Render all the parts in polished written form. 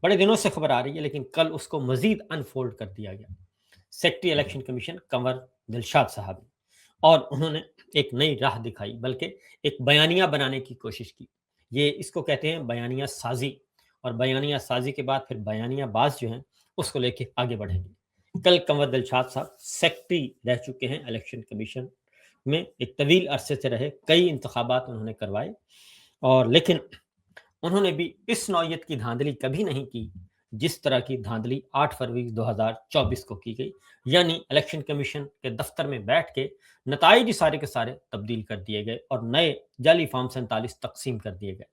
بڑے دنوں سے خبر آ رہی ہے لیکن کل اس کو مزید انفولڈ کر دیا گیا سیکٹری الیکشن کمیشن کنور دلشاد صاحب نے، اور انہوں نے ایک نئی راہ دکھائی، بلکہ ایک بیانیہ بنانے کی کوشش کی۔ یہ اس کو کہتے ہیں بیانیہ سازی، اور بیانیہ سازی کے بعد پھر بیانیہ باز جو ہیں اس کو لے کے آگے بڑھیں گے۔ کل کنور دلشاد صاحب سیکٹری رہ چکے ہیں الیکشن کمیشن میں، ایک طویل عرصے سے رہے، کئی انتخابات انہوں نے کروائے، اور لیکن انہوں نے بھی اس نوعیت کی دھاندلی کبھی نہیں کی جس طرح کی دھاندلی 8 فروری 2024 کو کی گئی، یعنی الیکشن کمیشن کے دفتر میں بیٹھ کے نتائج سارے کے سارے تبدیل کر دیے گئے اور نئے جعلی فارم 47 تقسیم کر دیے گئے۔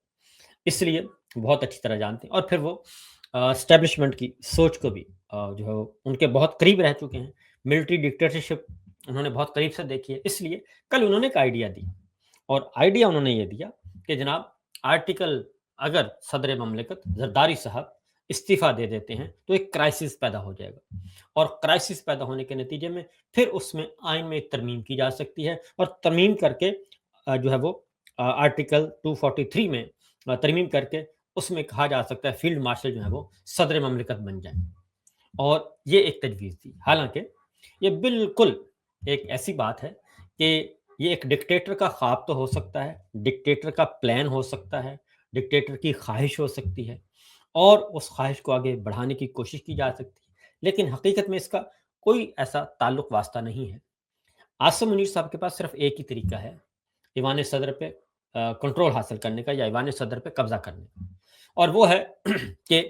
اس لیے بہت اچھی طرح جانتے ہیں، اور پھر وہ اسٹیبلشمنٹ کی سوچ کو بھی جو ہے ان کے بہت قریب رہ چکے ہیں، ملٹری ڈکٹیٹرشپ انہوں نے بہت قریب سے دیکھی ہے۔ اس لیے کل انہوں نے ایک آئیڈیا دی، اور آئیڈیا انہوں نے یہ دیا کہ جناب آرٹیکل اگر صدر مملکت زرداری صاحب استعفیٰ دے دیتے ہیں تو ایک کرائسس پیدا ہو جائے گا، اور کرائسس پیدا ہونے کے نتیجے میں پھر اس میں آئین میں ایک ترمیم کی جا سکتی ہے، اور ترمیم کر کے جو ہے وہ آرٹیکل 243 میں ترمیم کر کے اس میں کہا جا سکتا ہے فیلڈ مارشل جو ہے وہ صدر مملکت بن جائیں، اور یہ ایک تجویز دی۔ حالانکہ یہ بالکل ایک ایسی بات ہے کہ یہ ایک ڈکٹیٹر کا خواب تو ہو سکتا ہے، ڈکٹیٹر کا پلان ہو سکتا ہے، ڈکٹیٹر کی خواہش ہو سکتی ہے، اور اس خواہش کو آگے بڑھانے کی کوشش کی جا سکتی ہے، لیکن حقیقت میں اس کا کوئی ایسا تعلق واسطہ نہیں ہے۔ عاصم منیر صاحب کے پاس صرف ایک ہی طریقہ ہے ایوان صدر پہ کنٹرول حاصل کرنے کا، یا ایوان صدر پہ قبضہ کرنے کا، اور وہ ہے کہ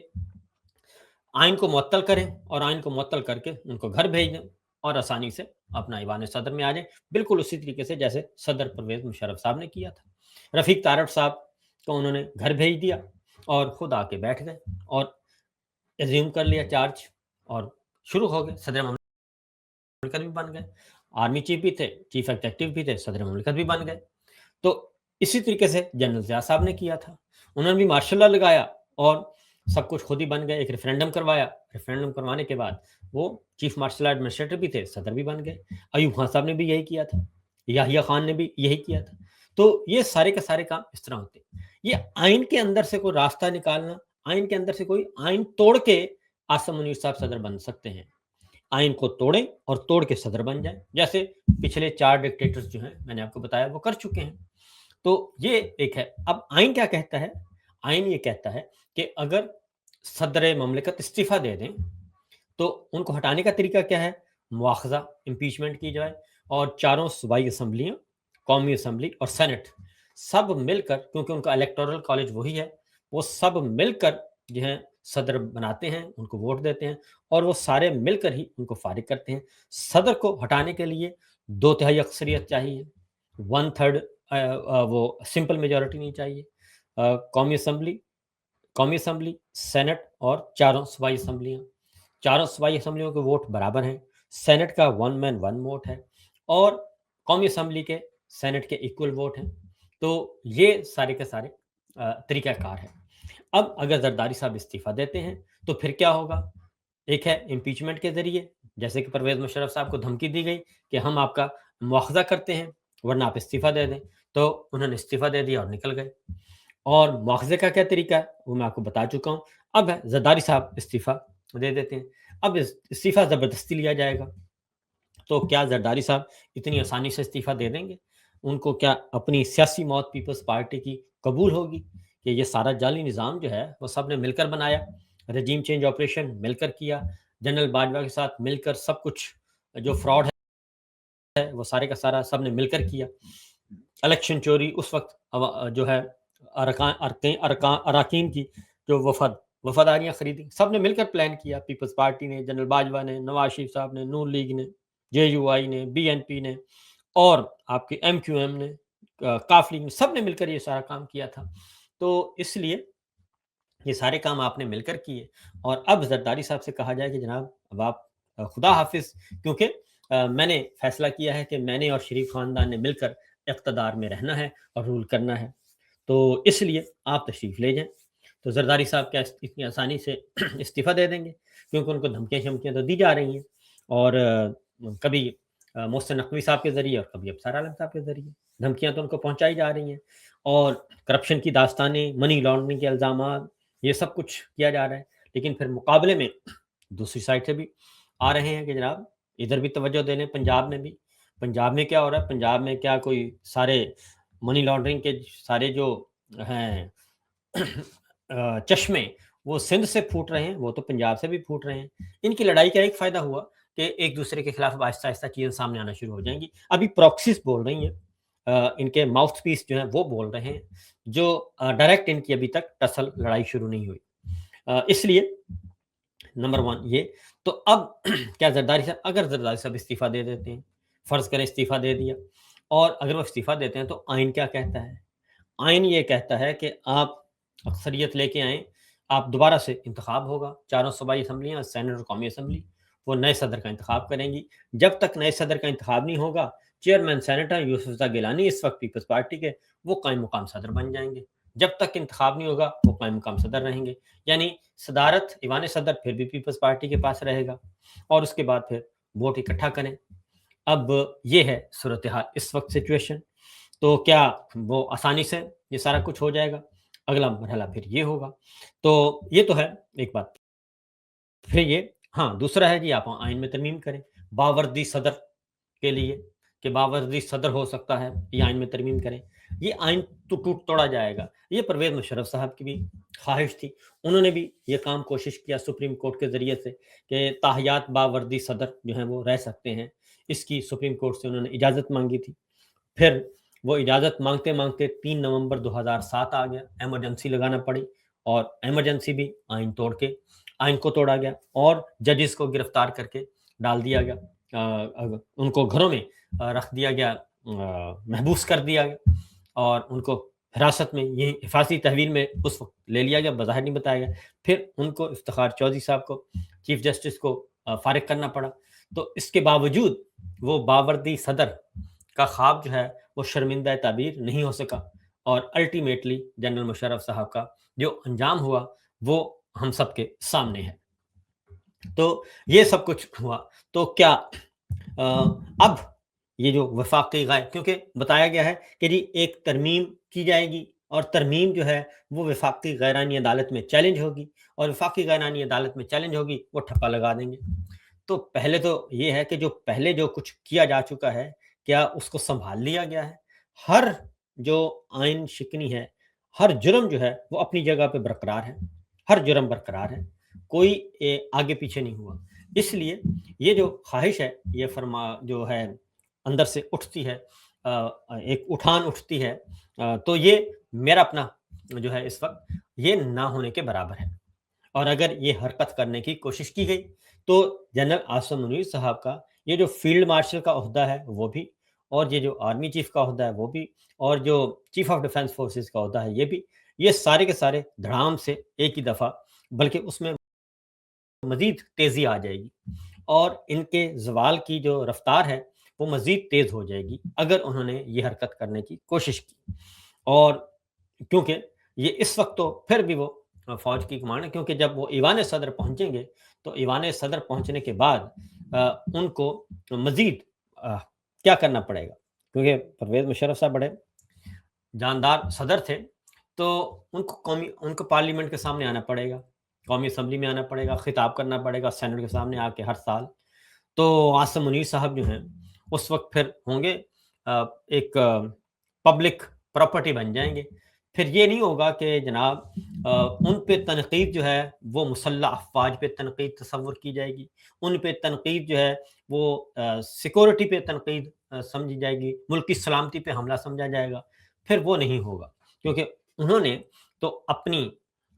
آئین کو معطل کریں، اور آئین کو معطل کر کے ان کو گھر بھیج دیں اور آسانی سے اپنا ایوان صدر میں آ جائیں، بالکل اسی طریقے سے جیسے صدر پرویز مشرف صاحب نے کیا تھا۔ رفیق تارڑ صاحب کو انہوں نے گھر بھیج دیا اور خود آ کے بیٹھ گئے اور ایزیوم کر لیا چارج، اور شروع ہو گئے، صدر مملکت بھی بن گئے، آرمی چیف بھی تھے، چیف ایگزیکٹو بھی تھے، صدر مملکت بھی بن گئے۔ تو اسی طریقے سے جنرل ضیاء صاحب نے کیا تھا، انہوں نے بھی مارشل لا لگایا اور سب کچھ خود ہی بن گئے، ایک ریفرینڈم کروایا، ریفرینڈم کروانے کے بعد وہ چیف مارشل ایڈمنسٹریٹر بھی تھے، صدر بھی بن گئے۔ ایوب خان صاحب نے بھی یہی کیا تھا، یحییٰ خان نے بھی یہی کیا تھا۔ تو یہ سارے کے سارے کام اس طرح ہوتے ہیں۔ یہ آئین کے اندر سے کوئی راستہ نکالنا، آئین کے اندر سے کوئی آئین توڑ کے عاصم منیر صاحب صدر بن سکتے ہیں، آئین کو توڑیں اور توڑ کے صدر بن جائیں، جیسے پچھلے 4 ڈکٹیٹرز جو ہیں میں نے آپ کو بتایا وہ کر چکے ہیں۔ تو یہ ایک ہے۔ اب آئین کیا کہتا ہے؟ آئین یہ کہتا ہے کہ اگر صدر مملکت استعفیٰ دے دیں تو ان کو ہٹانے کا طریقہ کیا ہے؟ مواخذہ، امپیچمنٹ کی جائے، اور چاروں صوبائی اسمبلیاں، قومی اسمبلی اور سینٹ سب مل کر، کیونکہ ان کا الیکٹورل کالج وہی ہے، وہ سب مل کر جو ہے صدر بناتے ہیں، ان کو ووٹ دیتے ہیں، اور وہ سارے مل کر ہی ان کو فارغ کرتے ہیں۔ صدر کو ہٹانے کے لیے 2/3 اکثریت چاہیے، 1/3 وہ سمپل میجورٹی نہیں چاہیے۔ قومی اسمبلی، سینٹ اور چاروں صوبائی اسمبلیاں، چاروں صوبائی اسمبلیوں کے ووٹ برابر ہیں، سینٹ کا 1 مین 1 ووٹ ہے، اور قومی اسمبلی کے سینٹ کے ایکول ووٹ ہیں۔ تو یہ سارے کے سارے طریقہ کار ہے۔ اب اگر زرداری صاحب استعفیٰ دیتے ہیں تو پھر کیا ہوگا؟ ایک ہے امپیچمنٹ کے ذریعے، جیسے کہ پرویز مشرف صاحب کو دھمکی دی گئی کہ ہم آپ کا مواخذہ کرتے ہیں ورنہ آپ استعفیٰ دے دیں، تو انہوں نے استعفیٰ دے دیا اور نکل گئے۔ اور مواخذے کا کیا طریقہ ہے وہ میں آپ کو بتا چکا ہوں۔ اب ہے زرداری صاحب استعفیٰ دے دیتے ہیں، اب استعفیٰ زبردستی لیا جائے گا، تو کیا زرداری صاحب اتنی آسانی سے استعفیٰ دے دیں گے؟ ان کو کیا اپنی سیاسی موت پیپلز پارٹی کی قبول ہوگی کہ یہ سارا جعلی نظام جو ہے وہ سب نے مل کر بنایا، رجیم چینج آپریشن مل کر کیا، جنرل باجوہ کے ساتھ مل کر سب کچھ جو فراڈ ہے وہ سارے کا سارا سب نے مل کر کیا، الیکشن چوری اس وقت جو ہے اراکین کی جو وفاداریاں خریدی، سب نے مل کر پلان کیا، پیپلز پارٹی نے، جنرل باجوہ نے، نواز شریف صاحب نے، نون لیگ نے، جے یو آئی نے، بی این پی نے، اور آپ کے ایم کیو ایم نے، کاف لیگ نے، سب نے مل کر یہ سارا کام کیا تھا۔ تو اس لیے یہ سارے کام آپ نے مل کر کیے، اور اب زرداری صاحب سے کہا جائے کہ جناب اب آپ خدا حافظ، کیونکہ میں نے فیصلہ کیا ہے کہ میں نے اور شریف خاندان نے مل کر اقتدار میں رہنا ہے اور رول کرنا ہے، تو اس لیے آپ تشریف لے جائیں۔ تو زرداری صاحب کیا اتنی آسانی سے استعفیٰ دے دیں گے؟ کیونکہ ان کو دھمکیاں شمکیاں تو دی جا رہی ہیں، اور کبھی محسن نقوی صاحب کے ذریعے اور کبھی ابصار عالم صاحب کے ذریعے دھمکیاں تو ان کو پہنچائی جا رہی ہیں، اور کرپشن کی داستانیں، منی لانڈرنگ کے الزامات، یہ سب کچھ کیا جا رہا ہے۔ لیکن پھر مقابلے میں دوسری سائڈ سے بھی آ رہے ہیں کہ جناب ادھر بھی توجہ دے لیں، پنجاب میں کیا ہو رہا ہے؟ پنجاب میں کیا کوئی سارے منی لانڈرنگ کے سارے جو ہیں چشمے وہ سندھ سے پھوٹ رہے ہیں، وہ تو پنجاب سے بھی پھوٹ رہے ہیں۔ ان کی لڑائی کا ایک فائدہ ہوا کہ ایک دوسرے کے خلاف آہستہ آہستہ چیزیں سامنے آنا شروع ہو جائیں گی۔ ابھی پراکسیز بول رہی ہیں، ان کے ماؤتھ پیس جو ہیں وہ بول رہے ہیں، جو ڈائریکٹ ان کی ابھی تک ٹسل لڑائی شروع نہیں ہوئی۔ اس لیے نمبر 1 یہ تو اب کیا زرداری صاحب، اگر زرداری صاحب استعفیٰ دے دیتے ہیں، فرض کریں استعفیٰ دے دیا، اور اگر وہ استعفیٰ دیتے ہیں تو آئین کیا کہتا ہے؟ آئین یہ کہتا ہے کہ آپ اکثریت لے کے آئیں، آپ دوبارہ سے انتخاب ہوگا، چاروں صوبائی اسمبلیاں، سینٹ اور قومی اسمبلی، وہ نئے صدر کا انتخاب کریں گی۔ جب تک نئے صدر کا انتخاب نہیں ہوگا، چیئرمین سینیٹر یوسف رضا گیلانی اس وقت پیپلز پارٹی کے، وہ قائم مقام صدر بن جائیں گے۔ جب تک انتخاب نہیں ہوگا وہ قائم مقام صدر رہیں گے، یعنی صدارت ایوان صدر پھر بھی پیپلز پارٹی کے پاس رہے گا، اور اس کے بعد پھر ووٹ اکٹھا کریں۔ اب یہ ہے صورتحال اس وقت سچویشن، تو کیا وہ آسانی سے یہ سارا کچھ ہو جائے گا؟ اگلا مرحلہ پھر یہ ہوگا۔ تو یہ تو ہے ایک بات۔ پھر یہ ہاں دوسرا ہے جی آپ آئین میں ترمیم کریں باوردی صدر کے لیے، کہ باوردی صدر ہو سکتا ہے، یہ آئین میں ترمیم کریں۔ یہ آئین تو ٹوٹ توڑا جائے گا۔ یہ پرویز مشرف صاحب کی بھی خواہش تھی، انہوں نے بھی یہ کام کوشش کیا سپریم کورٹ کے ذریعے سے کہ تاحیات باوردی صدر جو ہیں وہ رہ سکتے ہیں، اس کی سپریم کورٹ سے انہوں نے اجازت مانگی تھی۔ پھر وہ اجازت مانگتے مانگتے 3 نومبر 2007 آ گیا، ایمرجنسی لگانا پڑی، اور ایمرجنسی بھی آئین کو توڑا گیا، اور ججز کو گرفتار کر کے ڈال دیا گیا، ان کو گھروں میں رکھ دیا گیا، محبوس کر دیا گیا، اور ان کو حراست میں یہ حفاظتی تحویل میں اس وقت لے لیا گیا، بظاہر نہیں بتایا گیا۔ پھر ان کو افتخار چودھری صاحب کو، چیف جسٹس کو فارغ کرنا پڑا۔ تو اس کے باوجود وہ باوردی صدر کا خواب جو ہے وہ شرمندہ تعبیر نہیں ہو سکا، اور الٹیمیٹلی جنرل مشرف صاحب کا جو انجام ہوا وہ ہم سب کے سامنے ہے۔ تو یہ سب کچھ ہوا، تو کیا اب یہ جو وفاقی غیر، کیونکہ بتایا گیا ہے کہ جی ایک ترمیم کی جائے گی، اور ترمیم جو ہے وہ وفاقی غیرانی عدالت میں چیلنج ہوگی، اور وفاقی غیرانی عدالت میں چیلنج ہوگی، وہ ٹھپا لگا دیں گے۔ تو پہلے تو یہ ہے کہ جو پہلے جو کچھ کیا جا چکا ہے کیا اس کو سنبھال لیا گیا ہے؟ ہر جو آئین شکنی ہے، ہر جرم جو ہے وہ اپنی جگہ پہ برقرار ہے، ہر جرم برقرار ہے، کوئی آگے پیچھے نہیں ہوا۔ اس لیے یہ جو خواہش ہے، یہ جو ہے اندر سے اٹھتی ہے، ایک اٹھان اٹھتی ہے، تو یہ میرا اپنا جو ہے اس وقت یہ نہ ہونے کے برابر ہے۔ اور اگر یہ حرکت کرنے کی کوشش کی گئی تو جنرل عاصم منیر صاحب کا یہ جو فیلڈ مارشل کا عہدہ ہے وہ بھی، اور یہ جو آرمی چیف کا عہدہ ہے وہ بھی، اور جو چیف آف ڈیفنس فورسز کا عہدہ ہے یہ بھی، یہ سارے کے سارے دھڑام سے ایک ہی دفعہ، بلکہ اس میں مزید تیزی آ جائے گی، اور ان کے زوال کی جو رفتار ہے وہ مزید تیز ہو جائے گی اگر انہوں نے یہ حرکت کرنے کی کوشش کی۔ اور کیونکہ یہ اس وقت تو پھر بھی وہ فوج کی کمانڈ ہے، کیونکہ جب وہ ایوان صدر پہنچیں گے تو ایوان صدر پہنچنے کے بعد ان کو مزید کیا کرنا پڑے گا، کیونکہ پرویز مشرف صاحب بڑے جاندار صدر تھے، تو ان کو پارلیمنٹ کے سامنے آنا پڑے گا، قومی اسمبلی میں آنا پڑے گا، خطاب کرنا پڑے گا سینٹ کے سامنے آ کے ہر سال۔ تو عاصم منیر صاحب جو ہیں اس وقت پھر ہوں گے ایک پبلک پراپرٹی بن جائیں گے۔ پھر یہ نہیں ہوگا کہ جناب ان پہ تنقید جو ہے وہ مسلح افواج پہ تنقید تصور کی جائے گی، ان پہ تنقید جو ہے وہ سیکورٹی پہ تنقید سمجھی جائے گی، ملکی سلامتی پہ حملہ سمجھا جائے گا۔ پھر وہ نہیں ہوگا، کیونکہ انہوں نے تو اپنی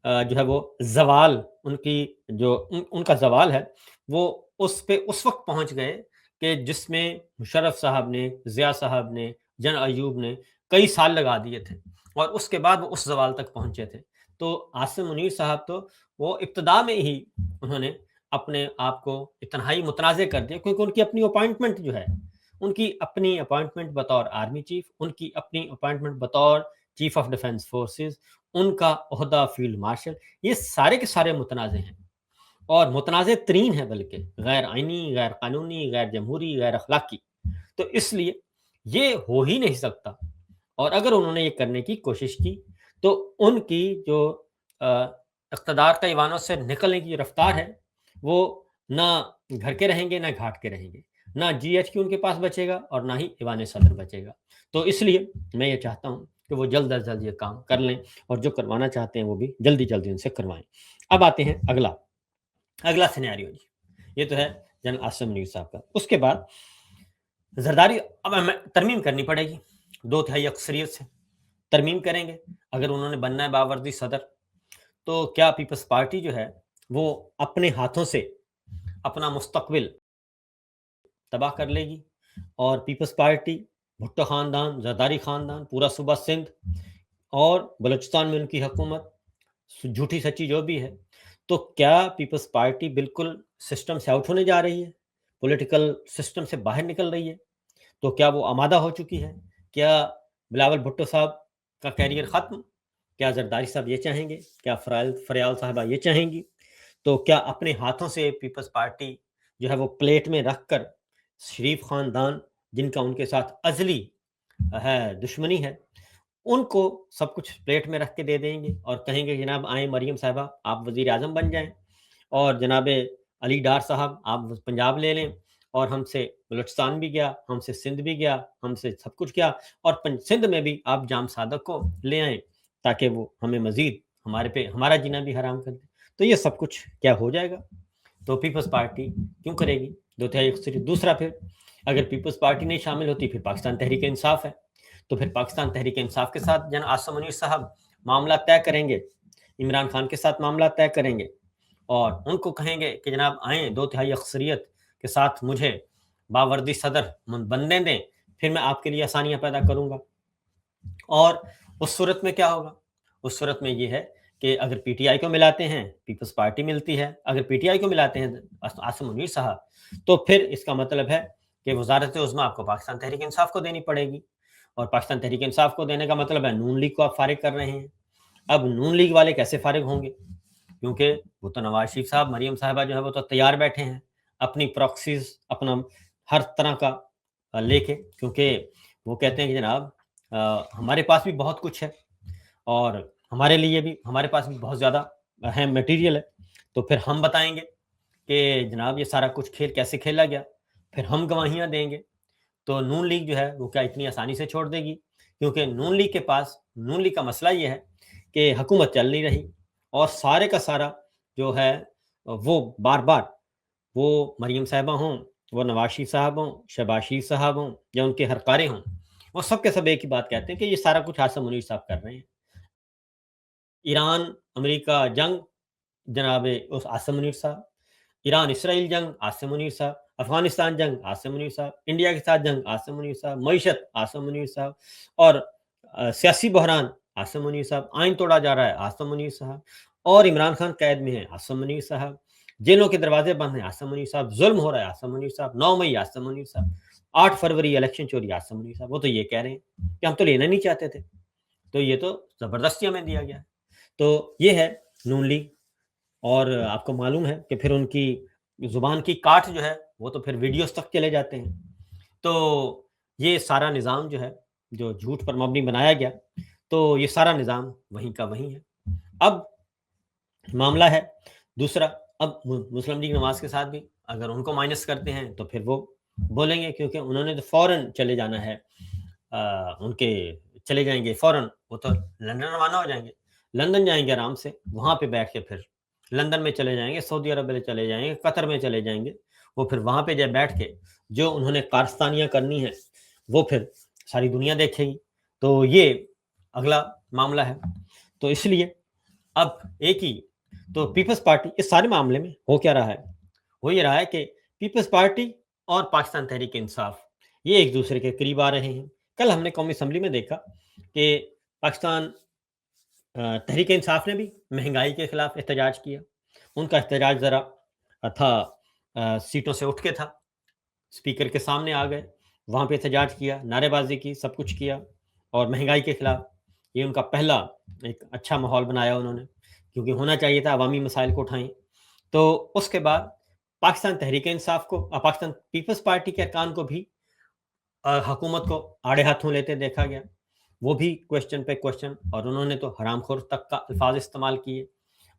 جو ہے وہ زوال، ان کی جو ان کا زوال ہے وہ اس پہ اس وقت پہنچ گئے کہ جس میں مشرف صاحب نے، ضیاء صاحب نے، جنرل ایوب نے کئی سال لگا دیے تھے، اور اس کے بعد وہ اس زوال تک پہنچے تھے۔ تو عاصم منیر صاحب تو وہ ابتدا میں ہی انہوں نے اپنے آپ کو اتنائی متنازع کر دیا، کیونکہ ان کی اپنی اپوائنٹمنٹ جو ہے، ان کی اپنی اپوائنٹمنٹ بطور آرمی چیف، ان کی اپنی اپوائنٹمنٹ بطور چیف آف ڈیفنس فورسز، ان کا عہدہ فیلڈ مارشل، یہ سارے کے سارے متنازع ہیں، اور متنازع ترین ہے، بلکہ غیر آئینی، غیر قانونی، غیر جمہوری، غیر اخلاقی۔ تو اس لیے یہ ہو ہی نہیں سکتا، اور اگر انہوں نے یہ کرنے کی کوشش کی تو ان کی جو اقتدار کا ایوانوں سے نکلنے کی رفتار ہے وہ نہ گھر کے رہیں گے نہ گھاٹ کے رہیں گے، نہ جی ایچ کیو ان کے پاس بچے گا اور نہ ہی ایوان صدر بچے گا۔ تو اس لیے میں یہ چاہتا ہوں کہ وہ جلد از جلد یہ کام کر لیں اور جو کروانا چاہتے ہیں وہ بھی جلدی جلدی ان سے کروائیں۔ اب آتے ہیں اگلا سینیریو جی، یہ تو ہے جنرل عاصم منیر صاحب کا۔ اس کے بعد زرداری اب ہمیں ترمیم کرنی پڑے گی، 2/3 اکثریت سے ترمیم کریں گے اگر انہوں نے بننا ہے باوردی صدر، تو کیا پیپلز پارٹی جو ہے وہ اپنے ہاتھوں سے اپنا مستقبل تباہ کر لے گی؟ اور پیپلز پارٹی، بھٹو خاندان، زرداری خاندان، پورا صوبہ سندھ اور بلوچستان میں ان کی حکومت جھوٹی سچی جو بھی ہے، تو کیا پیپلز پارٹی بالکل سسٹم سے آؤٹ ہونے جا رہی ہے، پولیٹیکل سسٹم سے باہر نکل رہی ہے؟ تو کیا وہ آمادہ ہو چکی ہے؟ کیا بلاول بھٹو صاحب کا کیریئر ختم؟ کیا زرداری صاحب یہ چاہیں گے؟ کیا فریال صاحبہ یہ چاہیں گی؟ تو کیا اپنے ہاتھوں سے پیپلز پارٹی جو ہے وہ پلیٹ میں رکھ کر شریف خاندان جن کا ان کے ساتھ ازلی ہے دشمنی ہے، ان کو سب کچھ پلیٹ میں رکھ کے دے دیں گے اور کہیں گے جناب آئیں مریم صاحبہ آپ وزیر اعظم بن جائیں، اور جناب علی ڈار صاحب آپ پنجاب لے لیں، اور ہم سے بلوچستان بھی گیا، ہم سے سندھ بھی گیا، ہم سے سب کچھ گیا، اور سندھ میں بھی آپ جام صادق کو لے آئیں تاکہ وہ ہمیں مزید ہمارا جینا بھی حرام کر دے۔ تو یہ سب کچھ کیا ہو جائے گا؟ تو پیپلز پارٹی کیوں کرے گی 2/3 اکثریت؟ دوسرا، پھر اگر پیپلز پارٹی نہیں شامل ہوتی پھر پاکستان تحریک انصاف ہے، تو پھر پاکستان تحریک انصاف کے ساتھ جناب عاصم منیر صاحب معاملہ طے کریں گے، عمران خان کے ساتھ معاملہ طے کریں گے اور ان کو کہیں گے کہ جناب آئیں 2/3 اکثریت کے ساتھ مجھے باوردی صدر بننے دیں، پھر میں آپ کے لیے آسانیاں پیدا کروں گا۔ اور اس صورت میں کیا ہوگا؟ اس صورت میں یہ ہے کہ اگر پی ٹی آئی کو ملاتے ہیں پیپلز پارٹی ملتی ہے، اگر پی ٹی آئی کو ملاتے ہیں عاصم منیر صاحب، تو پھر اس کا مطلب ہے کہ وزارت عظمیٰ آپ کو پاکستان تحریک انصاف کو دینی پڑے گی، اور پاکستان تحریک انصاف کو دینے کا مطلب ہے نون لیگ کو آپ فارغ کر رہے ہیں۔ اب نون لیگ والے کیسے فارغ ہوں گے؟ کیونکہ وہ تو نواز شریف صاحب، مریم صاحبہ جو ہے وہ تو تیار بیٹھے ہیں اپنی پراکسیز، اپنا ہر طرح کا لے کے، کیونکہ وہ کہتے ہیں کہ جناب ہمارے پاس بھی بہت کچھ ہے اور ہمارے پاس بھی بہت زیادہ اہم میٹیریل ہے، تو پھر ہم بتائیں گے کہ جناب یہ سارا کچھ کھیل کیسے کھیلا گیا، پھر ہم گواہیاں دیں گے۔ تو نون لیگ جو ہے وہ کیا اتنی آسانی سے چھوڑ دے گی؟ کیونکہ نون لیگ کا مسئلہ یہ ہے کہ حکومت چل نہیں رہی، اور سارے کا سارا جو ہے وہ بار بار وہ مریم صاحبہ ہوں، وہ نواز شریف صاحب ہوں، شہباز شریف صاحب ہوں، یا ان کے ہرکارے ہوں، وہ سب کے سب ایک ہی بات کہتے ہیں کہ یہ سارا کچھ عاصم منیر صاحب کر رہے ہیں۔ ایران امریکہ جنگ، جناب اس عاصم منیر صاحب، ایران اسرائیل جنگ عاصم منیر صاحب، افغانستان جنگ عاصم منیر صاحب، انڈیا کے ساتھ جنگ عاصم منیر صاحب، معیشت عاصم منیر صاحب، اور سیاسی بحران عاصم منیر صاحب، آئین توڑا جا رہا ہے عاصم منیر صاحب، اور عمران خان قید میں ہے عاصم منیر صاحب، جیلوں کے دروازے بند ہیں عاصم منیر صاحب، ظلم ہو رہا ہے عاصم منیر صاحب، 9 مئی عاصم منیر صاحب، 8 فروری الیکشن چوری عاصم منیر صاحب۔ وہ تو یہ کہہ رہے ہیں کہ ہم تو لینا نہیں چاہتے تھے، تو یہ تو زبردستی ہمیں دیا گیا ہے۔ تو یہ ہے نون لیگ، اور آپ کو معلوم ہے کہ پھر ان کی زبان کی کاٹ جو ہے وہ تو پھر ویڈیوز تک چلے جاتے ہیں۔ تو یہ سارا نظام جو ہے جو جھوٹ پر مبنی بنایا گیا، تو یہ سارا نظام وہیں کا وہیں ہے۔ اب معاملہ ہے دوسرا، اب مسلم لیگ نواز کے ساتھ بھی اگر ان کو مائنس کرتے ہیں تو پھر وہ بولیں گے، کیونکہ انہوں نے تو فوراً چلے جانا ہے، ان کے چلے جائیں گے فوراً، وہ تو لندن روانہ ہو جائیں گے، لندن جائیں گے آرام سے، وہاں پہ بیٹھ کے پھر لندن میں چلے جائیں گے، سعودی عرب میں چلے جائیں گے، قطر میں چلے جائیں گے، وہ پھر وہاں پہ جب بیٹھ کے جو انہوں نے کارستانیاں کرنی ہے وہ پھر ساری دنیا دیکھے گی۔ تو یہ اگلا معاملہ ہے۔ تو اس لیے اب ایک ہی تو پیپلز پارٹی اس سارے معاملے میں ہو کیا رہا ہے؟ وہ یہ رہا ہے کہ پیپلز پارٹی اور پاکستان تحریک انصاف یہ ایک دوسرے کے قریب آ رہے ہیں۔ کل ہم نے قومی اسمبلی میں دیکھا کہ پاکستان تحریک انصاف نے بھی مہنگائی کے خلاف احتجاج کیا، ان کا احتجاج ذرا تھا سیٹوں سے اٹھ کے تھا، اسپیکر کے سامنے آ گئے، وہاں پہ احتجاج کیا، نعرے بازی کی، سب کچھ کیا، اور مہنگائی کے خلاف یہ ان کا پہلا ایک اچھا ماحول بنایا انہوں نے، کیونکہ ہونا چاہیے تھا عوامی مسائل کو اٹھائیں۔ تو اس کے بعد پاکستان تحریک انصاف کو، پاکستان پیپلز پارٹی کے ارکان کو بھی حکومت کو آڑے ہاتھوں لیتے دیکھا گیا، وہ بھی کوشچن پہ کوشچن، اور انہوں نے تو حرام خور تک کا الفاظ استعمال کیے،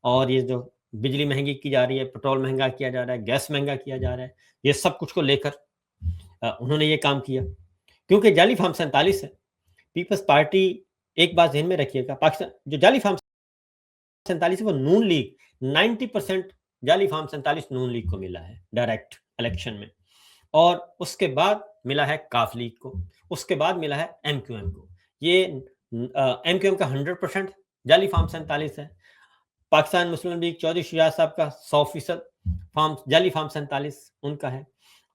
اور یہ جو بجلی مہنگی کی جا رہی ہے، پیٹرول مہنگا کیا جا رہا ہے، گیس مہنگا کیا جا رہا ہے، یہ سب کچھ کو لے کر انہوں نے یہ کام کیا، کیونکہ جعلی فارم 47 ہے۔ پیپلز پارٹی، ایک بات ذہن میں رکھیے گا، پاکستان جو جعلی فارم 47 ہے وہ نون لیگ، 90% جعلی فارم 47 نون لیگ کو ملا ہے ڈائریکٹ الیکشن میں، اور اس کے بعد ملا ہے کاف لیگ کو، اس کے بعد ملا ہے ایم کیو ایم کو۔ یہ ایم کیو ایم کا 100% جعلی فارم 47 ہے، پاکستان مسلم لیگ چودھری شجاعت صاحب کا 100% جعلی فارم 47 ان کا ہے،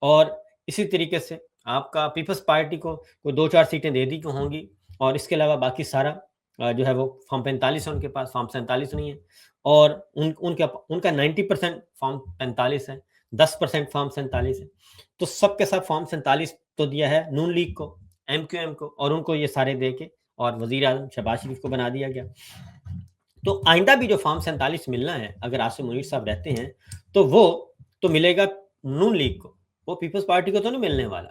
اور اسی طریقے سے آپ کا پیپلز پارٹی کو کوئی 2-4 سیٹیں دے دی ہوں گی، اور اس کے علاوہ باقی سارا جو ہے وہ فارم 45 ہے ان کے پاس، فارم 47 نہیں ہے، اور ان کا 90% فارم 45 ہے، 10% فارم 47 ہے، تو سب کے ساتھ فارم 47 تو دیا ہے نون لیگ کو، ایم کیو ایم کو، اور ان کو یہ سارے دے کے اور وزیر اعظم شہباز شریف کو بنا دیا گیا۔ تو آئندہ بھی جو فارم 47 ملنا ہے، اگر عاصم منیر صاحب رہتے ہیں تو وہ تو ملے گا نون لیگ کو، وہ پیپلز پارٹی کو تو نہیں ملنے والا،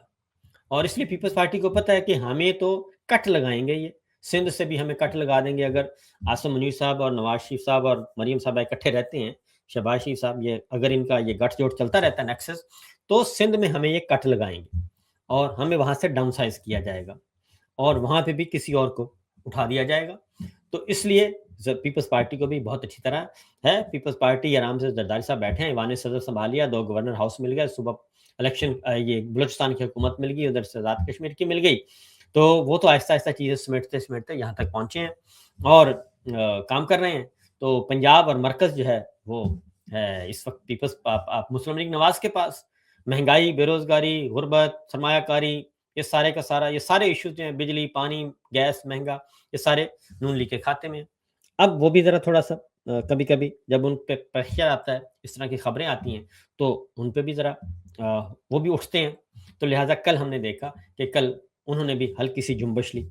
اور اس لیے پیپلز پارٹی کو پتہ ہے کہ ہمیں تو کٹ لگائیں گے، یہ سندھ سے بھی ہمیں کٹ لگا دیں گے اگر عاصم منیر صاحب اور نواز شریف صاحب اور مریم صاحب اکٹھے رہتے ہیں، شہباز شریف صاحب، یہ اگر ان کا یہ گٹھ جوڑ چلتا رہتا ہے نیکسس، تو سندھ میں ہمیں یہ کٹ لگائیں گے اور ہمیں وہاں سے ڈاؤن سائز کیا جائے گا، اور وہاں پہ بھی کسی اور کو اٹھا دیا جائے گا۔ تو اس لیے پیپلز پارٹی کو بھی بہت اچھی طرح ہے، پیپلز پارٹی آرام سے زرداری صاحب بیٹھے ہیں، ایوان صدر سنبھال لیا، 2 گورنر ہاؤس مل گئے، صبح الیکشن یہ بلوچستان کی حکومت مل گئی، ادھر سے آزاد کشمیر کی مل گئی، تو وہ تو آہستہ آہستہ چیزیں سمیٹتے یہاں تک پہنچے ہیں اور کام کر رہے ہیں۔ تو پنجاب اور مرکز جو ہے وہ ہے اس وقت پیپلز مسلم لیگ نواز کے پاس، مہنگائی، بے روزگاری، غربت، سرمایہ کاری، یہ سارے کا سارا، یہ سارے ایشوز جو ہیں، بجلی، پانی، گیس مہنگا، یہ سارے نون لیگ کے کھاتے میں ہیں۔ اب وہ بھی ذرا تھوڑا سا کبھی کبھی جب ان پہ پریشر آتا ہے، اس طرح کی خبریں آتی ہیں، تو ان پہ بھی ذرا وہ بھی اٹھتے ہیں۔ تو لہٰذا کل ہم نے دیکھا کہ کل انہوں نے بھی ہلکی سی جنبش لی،